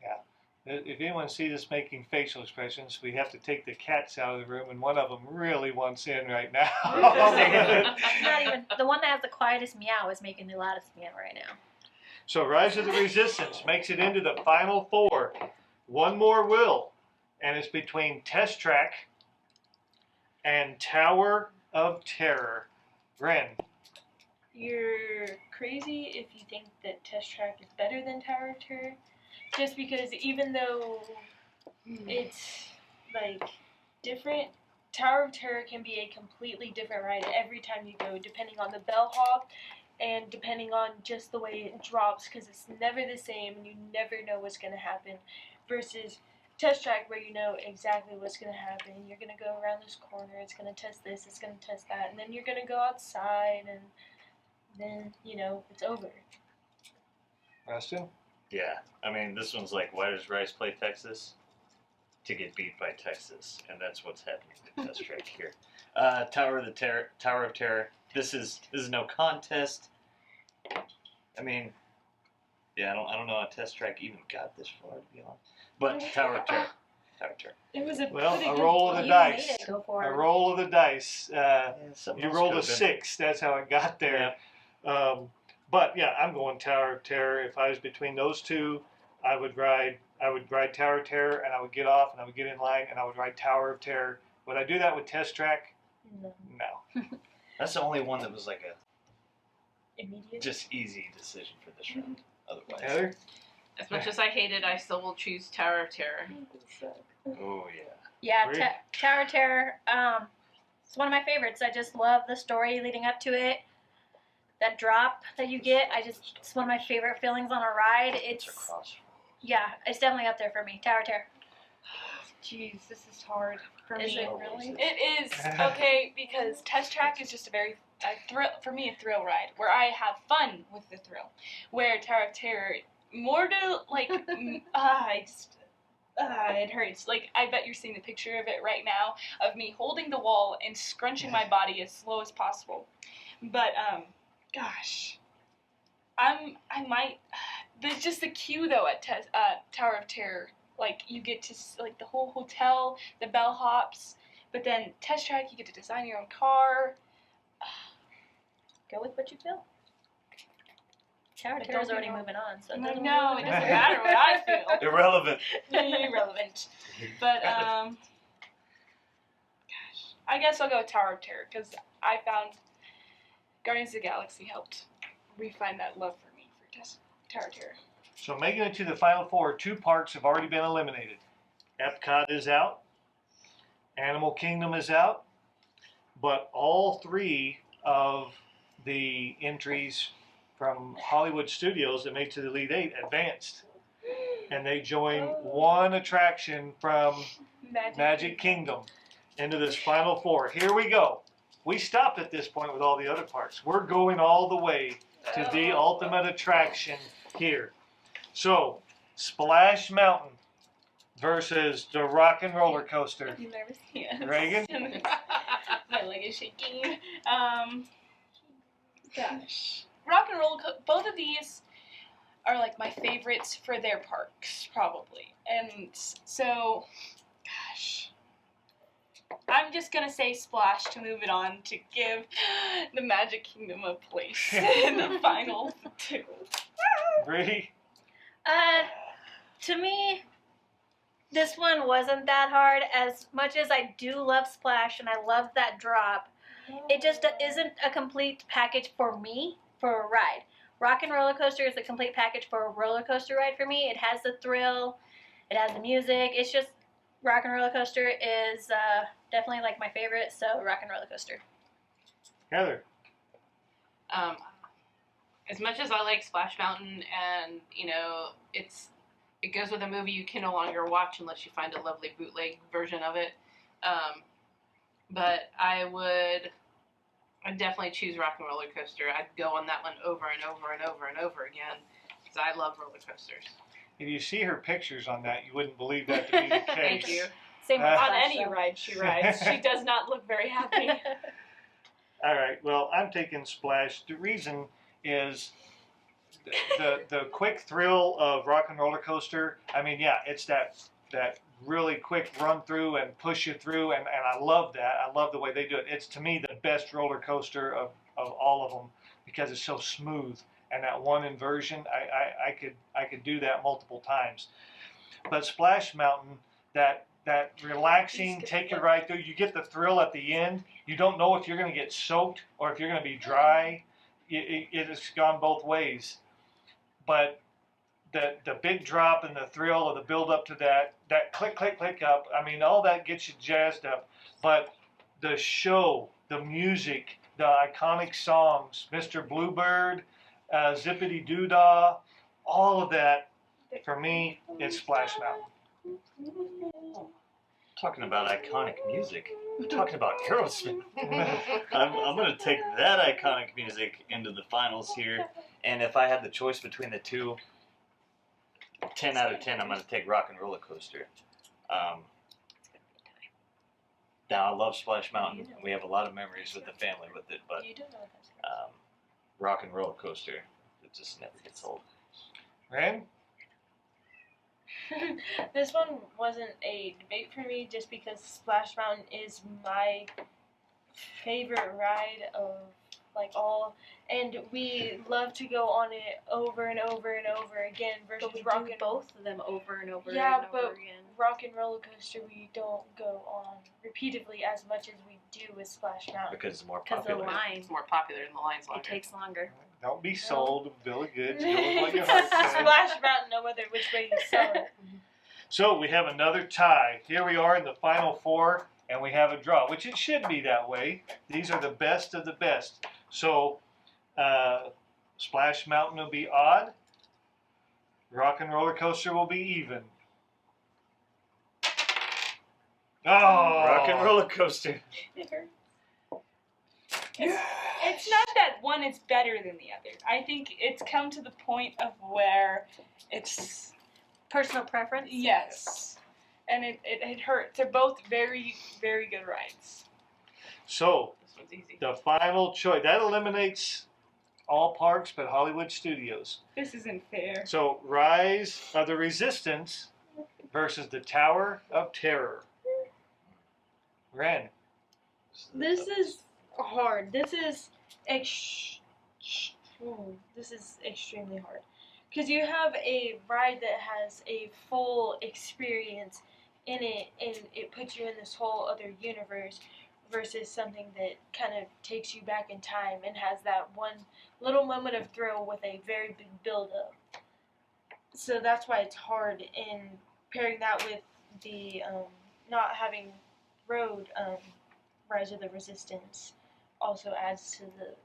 Yeah. If anyone sees us making facial expressions, we have to take the cats out of the room, and one of them really wants in right now. Not even the one that has the quietest meow is making the loudest meow right now. So Rise of the Resistance makes it into the final 4. One more will, and it's between Test Track and Tower of Terror. Ren. You're crazy if you think that Test Track is better than Tower of Terror. Just because even though it's different, Tower of Terror can be a completely different ride every time you go, depending on the bellhop and depending on just the way it drops, because it's never the same and you never know what's going to happen, versus Test Track where you know exactly what's going to happen. You're going to go around this corner, it's going to test this, it's going to test that, and then you're going to go outside, and then, you know, it's over. Preston? Yeah, I mean, this one's like, why does Rice play Texas? To get beat by Texas, and that's what's happening to Test Track here. Tower of Terror. This is no contest. I mean, yeah, I don't know how Test Track even got this far, to be honest. But Tower of Terror. It was a Well, pretty a good roll of the You dice. made it, go for A it. roll of the dice. Something You else rolled a could've been. 6. That's how it got there. But yeah, I'm going Tower of Terror. If I was between those two, I would ride Tower of Terror, and I would get off, and I would get in line, and I would ride Tower of Terror. Would I do that with Test Track? No. No. That's the only one that was like a Immediate. just easy decision for this round. Otherwise, Heather? As much as I hate it, I still will choose Tower of Terror. oh yeah. Yeah, Agree. Tower of Terror. It's one of my favorites. I just love the story leading up to it. That drop that you get, it's one of my favorite feelings on a ride. It's across. Yeah, it's definitely up there for me. Tower of Terror. Jeez, this is hard for Is me. it really? It is okay because Test Track is just a thrill ride where I have fun with the thrill. Where Tower of Terror more to like, it hurts. Like I bet you're seeing the picture of it right now of me holding the wall and scrunching my body as slow as possible. But gosh, I might. There's just the queue though at Tower of Terror. Like you get to like the whole hotel, the bellhops, but then Test Track you get to design your own car. Go with what you feel. Tower of But Terror's don't already be moving on, so it No, doesn't it really doesn't matter. matter what I feel. Irrelevant. Irrelevant. But gosh, I guess I'll go Tower of Terror because I found Guardians of the Galaxy helped refine that love for me for Tower of Terror. So making it to the final four, 2 parks have already been eliminated. Epcot is out. Animal Kingdom is out. But all 3 of the entries from Hollywood Studios that made to the Elite 8 advanced. And they joined one attraction from Magic Kingdom into this final 4. Here we go. We stopped at this point with all the other parks. We're going all the way to the ultimate attraction here. So, Splash Mountain versus the Rock and Roller Coaster. You nervous? Yes. Reagan? My leg is shaking. Gosh. Rock and Roll, both of these are like my favorites for their parks, probably. And so, gosh. I'm just gonna say Splash to move it on to give the Magic Kingdom a place in the final 2. Bree? To me, this one wasn't that hard. As much as I do love Splash and I love that drop, it just isn't a complete package for me for a ride. Rock and Roller Coaster is a complete package for a roller coaster ride for me. It has the thrill, it has the music. It's just Rock and Roller Coaster is definitely like my favorite. So Rock and Roller Coaster. Heather? As much as I like Splash Mountain, and you know, it goes with a movie you can no longer watch unless you find a lovely bootleg version of it. But I'd definitely choose Rock and Roller Coaster. I'd go on that one over and over and over and over again because I love roller coasters. If you see her pictures on that, you wouldn't believe that to be the case. Thank you. Same with On On Splash, any though. ride she rides, she does not look very happy. All right. Well, I'm taking Splash. The reason is the quick thrill of Rock and Roller Coaster. I mean, yeah, it's that really quick run through and push you through, and I love that. I love the way they do it. It's to me the best roller coaster of all of them because it's so smooth. And that one inversion, I could do that multiple times. But Splash Mountain, that relaxing, take you right through. You get the thrill at the end. You don't know if you're going to get soaked or if you're going to be dry. It has gone both ways. But the big drop and the thrill of the build up to that click, click, click up, I mean, all that gets you jazzed up. But the show, the music, the iconic songs, Mr. Bluebird, Zippity Doo Dah, all of that. For me, it's Splash Mountain. Talking about iconic music. We're talking about Aerosmith. I'm going to take that iconic music into the finals here. And if I had the choice between the two, 10 out of 10, I'm going to take Rock and Roller Coaster. Now, I love Splash Mountain. We have a lot of memories with the family with it, but Rock and Roller Coaster, it just never gets old. Ren? This one wasn't a debate for me just because Splash Mountain is my favorite ride of like all, and we love to go on it over and over and over again versus But we Rock do and both of them over and over Yeah, and but over again. Rock and Roller Coaster we don't go on repeatedly as much as we do with Splash Mountain. Because it's more Because the popular. line, It's more popular and the line's longer. it takes longer. Don't be sold. Bill of goods. Go with what your heart says. Splash Mountain, no matter which way you sell it. So we have another tie. Here we are in the final four, and we have a draw, which it should be that way. These are the best of the best. So Splash Mountain will be odd. Rock and Roller Coaster will be even. Oh! Rock and Roller Coaster. It's not that one is better than the other. I think it's come to the point of where it's Personal preference? yes, and it hurts. They're both very, very good rides. So This one's easy. the final choice that eliminates all parks but Hollywood Studios. This isn't fair. So Rise of the Resistance versus the Tower of Terror. Ren. This is hard. This is extremely hard. Because you have a ride that has a full experience in it, and it puts you in this whole other universe, versus something that kind of takes you back in time and has that one little moment of thrill with a very big build-up. So that's why it's hard, and pairing that with the not having road Rise of the Resistance also adds to the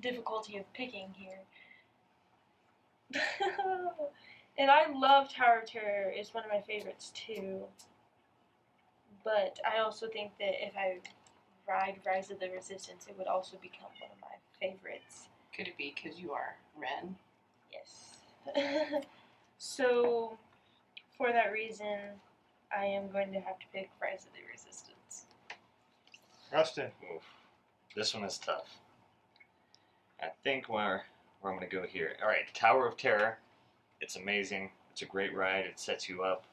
difficulty of picking here. And I love Tower of Terror. It's one of my favorites too. But I also think that if I ride Rise of the Resistance, it would also become one of my favorites. Could it be because you are Ren? Yes. So, for that reason, I am going to have to pick Rise of the Resistance. Rustin. Oof. This one is tough. I think where I'm going to go here. All right, Tower of Terror. It's amazing. It's a great ride. It sets you up.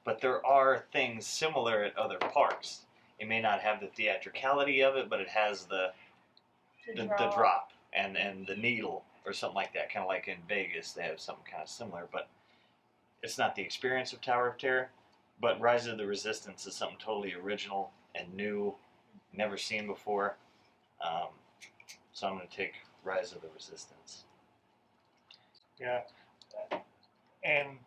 But there are things similar at other parks. It may not have the theatricality of it, but it has the drop and the needle or something like that. Kind of like in Vegas, they have something kind of similar. But it's not the experience of Tower of Terror. But Rise of the Resistance is something totally original and new, never seen before. So I'm going to take Rise of the Resistance. Yeah. And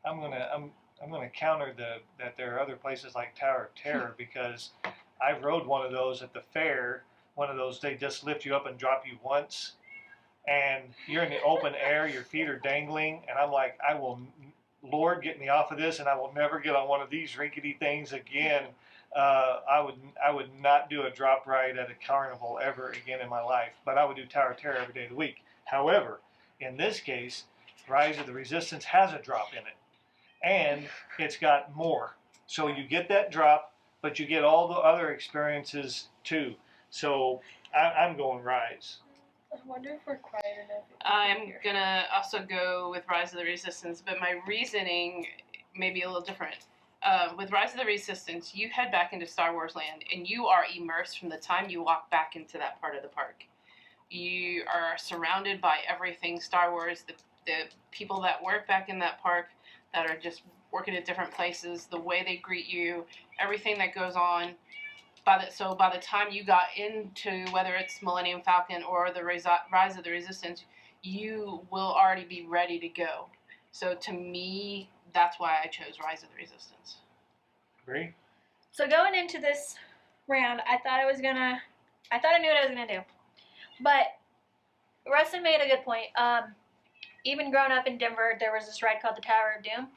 I'm gonna counter that there are other places like Tower of Terror because I rode one of those at the fair. One of those, they just lift you up and drop you once, and you're in the open air, your feet are dangling, and I'm like, Lord, get me off of this, and I will never get on one of these rinkety things again. I would not do a drop ride at a carnival ever again in my life, but I would do Tower of Terror every day of the week. However, in this case, Rise of the Resistance has a drop in it, and it's got more. So you get that drop, but you get all the other experiences too. So I'm going Rise. I wonder if we're quiet enough. I'm gonna also go with Rise of the Resistance, but my reasoning may be a little different. With Rise of the Resistance, you head back into Star Wars land, and you are immersed from the time you walk back into that part of the park. You are surrounded by everything Star Wars, the people that work back in that park that are just working at different places, the way they greet you, everything that goes on. So by the time you got into whether it's Millennium Falcon or the Rise of the Resistance, you will already be ready to go. So to me, that's why I chose Rise of the Resistance. Agree? So going into this round, I thought I knew what I was gonna do. But Rustin made a good point. Even growing up in Denver, there was this ride called the Tower of Doom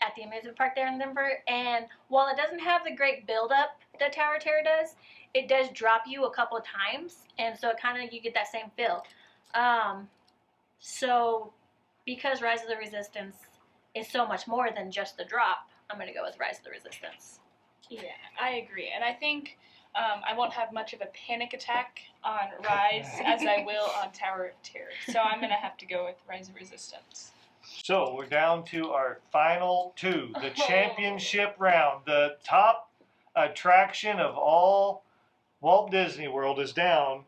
at the amusement park there in Denver. And while it doesn't have the great build-up that Tower of Terror does, it does drop you a couple of times. And so it kind of, you get that same feel. So because Rise of the Resistance is so much more than just the drop, I'm going to go with Rise of the Resistance. Yeah, I agree. And I think I won't have much of a panic attack on Rise as I will on Tower of Terror. So I'm going to have to go with Rise of Resistance. So we're down to our final two, the championship round. The top attraction of all Walt Disney World is down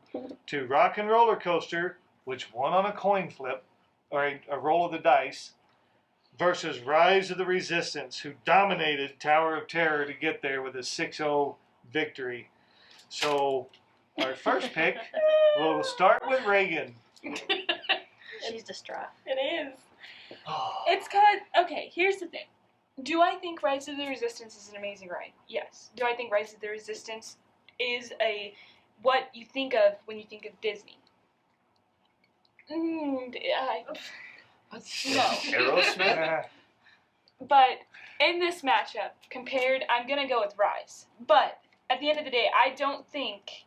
to Rock and Roller Coaster, which won on a coin flip, or a roll of the dice, versus Rise of the Resistance, who dominated Tower of Terror to get there with a 6-0 victory. So our first pick, we'll start with Reagan. She's distraught. It is. It's because, okay, here's the thing. Do I think Rise of the Resistance is an amazing ride? Yes. Do I think Rise of the Resistance is what you think of when you think of Disney? No. Aerosmith? But in this matchup, I'm going to go with Rise. But at the end of the day, I don't think,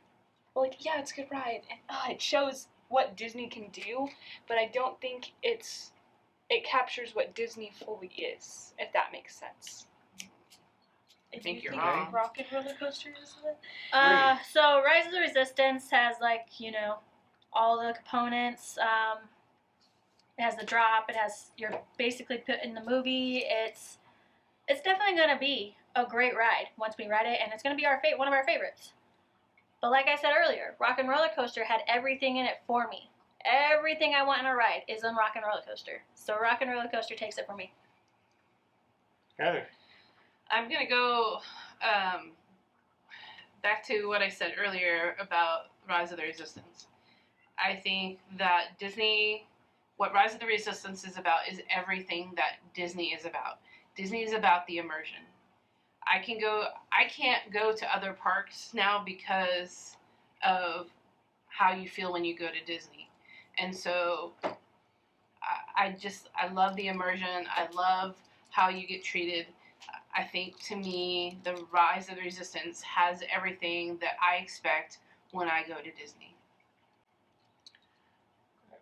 yeah, it's a good ride. And it shows what Disney can do. But I don't think it captures what Disney fully is, if that makes sense. I think you're of wrong. Rock and Roller Coaster, isn't it? So Rise of the Resistance has all the components. It has the drop. It has, you're basically put in the movie. It's definitely gonna be a great ride once we ride it, and it's gonna be one of our favorites. But like I said earlier, Rock and Roller Coaster had everything in it for me. Everything I want in a ride is on Rock and Roller Coaster. So Rock and Roller Coaster takes it for me. Heather. I'm going to go back to what I said earlier about Rise of the Resistance. I think that what Rise of the Resistance is about is everything that Disney is about. Disney is about the immersion. I can't go to other parks now because of how you feel when you go to Disney. And so I love the immersion. I love how you get treated. I think, to me, the Rise of the Resistance has everything that I expect when I go to Disney.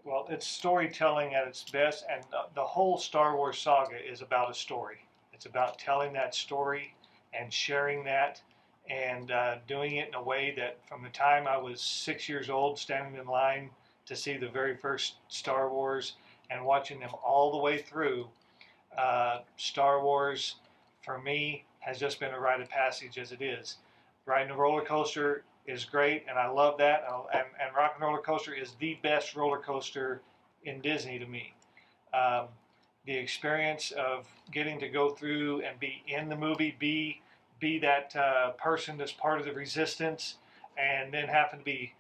Well, it's storytelling at its best, and the whole Star Wars saga is about a story. It's about telling that story and sharing that, and doing it in a way that, from the time I was 6 years old, standing in line to see the very first Star Wars and watching them all the way through, Star Wars, for me, has just been a rite of passage as it is. Riding a roller coaster is great, and I love that. And Rock and Roller Coaster is the best roller coaster in Disney to me. The experience of getting to go through and be in the movie, be that person that's part of the Resistance, and then having to be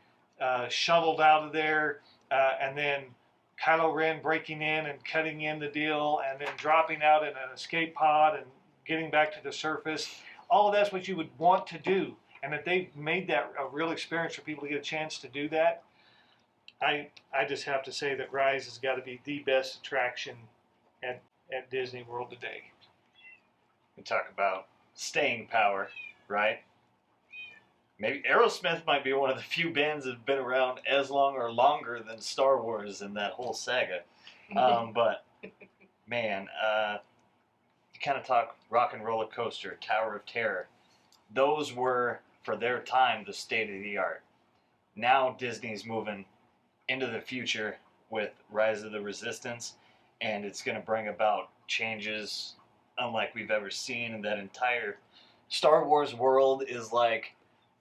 shoveled out of there, and then Kylo Ren breaking in and cutting in the deal, and then dropping out in an escape pod and getting back to the surface. All of that's what you would want to do. And if they've made that a real experience for people to get a chance to do that, I just have to say that Rise has got to be the best attraction at Disney World today. We talk about staying power, right? Maybe Aerosmith might be one of the few bands that have been around as long or longer than Star Wars in that whole saga. But, man, you kind of talk Rock and Roller Coaster, Tower of Terror. Those were, for their time, the state of the art. Now Disney's moving into the future with Rise of the Resistance, and it's going to bring about changes unlike we've ever seen. And that entire Star Wars world is like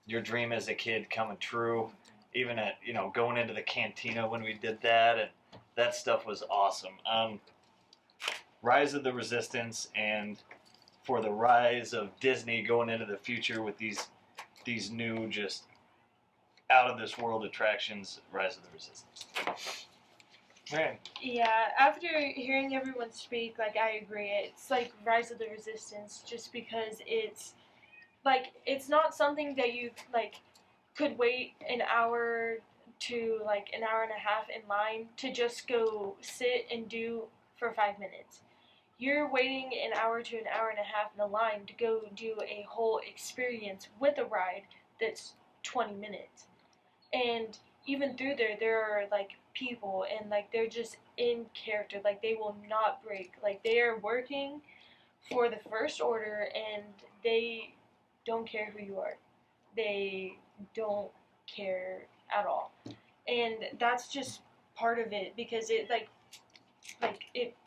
your dream as a kid coming true. Even at, going into the cantina when we did that, and that stuff was awesome. Rise of the Resistance, and for the rise of Disney going into the future with these new, just out of this world attractions, Rise of the Resistance. Man, Yeah, after hearing everyone speak, I agree. It's like Rise of the Resistance, just because it's like it's not something that you like could wait an hour to like an hour and a half in line to just go sit and do for 5 minutes. You're waiting an hour to an hour and a half in a line to go do a whole experience with a ride that's 20 minutes. And even through there are like people and like they're just in character. Like they will not break. Like they are working for the first order and they don't care who you are. They don't care at all. And that's just part of it because it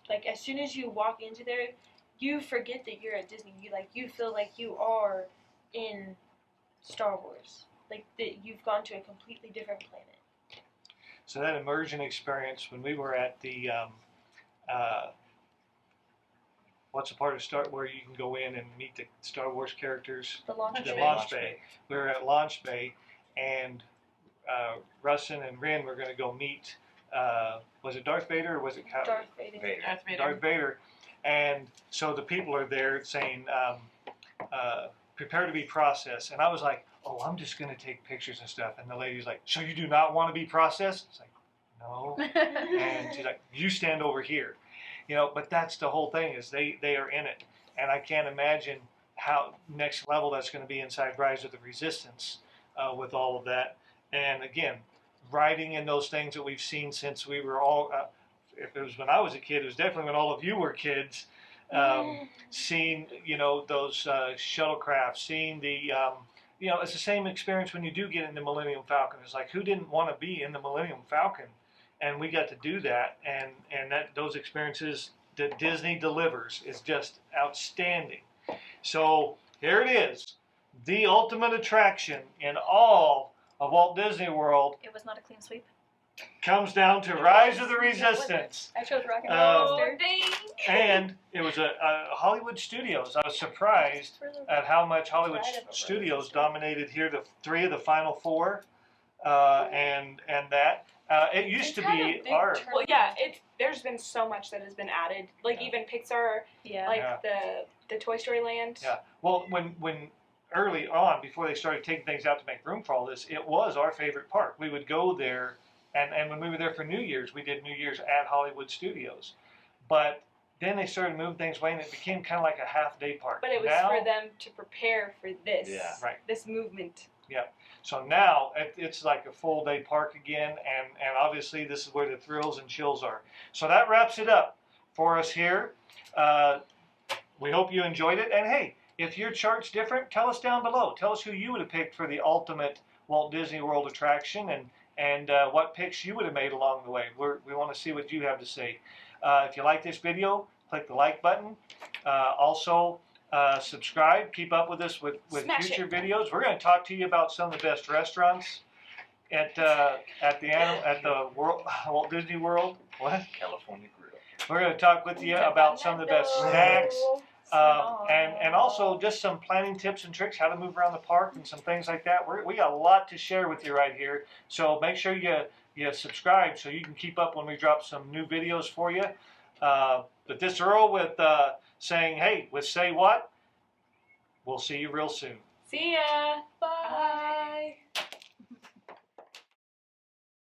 like as soon as you walk into there, you forget that you're at Disney. You feel like you are in Star Wars. Like that you've gone to a completely different planet. So that immersion experience when we were at the what's a part of Star where you can go in and meet the Star Wars characters? The launch The bay. launch bay. We were at Launch Bay, and Russin and Rin were going to go meet. Was it Darth Vader or was it Darth Vader. Darth Vader. Darth Vader. And so the people are there saying, prepare to be processed. And I was like, oh, I'm just going to take pictures and stuff. And the lady's like, so you do not want to be processed? It's like, no. And she's like, you stand over here. You know, but that's the whole thing is they are in it. And I can't imagine how next level that's going to be inside Rise of the Resistance with all of that. And again, riding in those things that we've seen since we were all, if it was when I was a kid, it was definitely when all of you were kids, seeing, you know, those shuttlecraft, seeing the, you know, it's the same experience when you do get in the Millennium Falcon. It's like, who didn't want to be in the Millennium Falcon? And we got to do that, and that those experiences that Disney delivers is just outstanding. So here it is, the ultimate attraction in all of Walt Disney World It was not a clean sweep. comes down to Rise of the Resistance. I chose Rock and Oh, Roll Coaster. And it was a Hollywood Studios. I was surprised at how much Hollywood Studios dominated here, the 3 of the final 4, and that. It used to be our. Well, yeah, there's been so much that has been added. Like even Pixar, Yeah. like Yeah. the Toy Story Land. Yeah. Well, when early on, before they started taking things out to make room for all this, it was our favorite park. We would go there, and when we were there for New Year's, we did New Year's at Hollywood Studios. But then they started moving things away, and it became kind of like a half-day park. But it was now, for them to prepare for this. Yeah. Right. This movement. So now it's like a full-day park again, and obviously this is where the thrills and chills are. So that wraps it up for us here. We hope you enjoyed it, and hey, if your chart's different, tell us down below. Tell us who you would have picked for the ultimate Walt Disney World attraction, and what picks you would have made along the way. We want to see what you have to say. If you like this video, click the like button. Also, subscribe. Keep up with us with Smash future it. videos. We're going to talk to you about some of the best restaurants at the Walt Disney World. What? California Grill. We're going to talk with you about some of the best snacks. And also just some planning tips and tricks, how to move around the park and some things like that. We got a lot to share with you right here. So make sure you subscribe so you can keep up when we drop some new videos for you. But this Earl with saying, hey, with Say What? We'll see you real soon. See ya. Bye.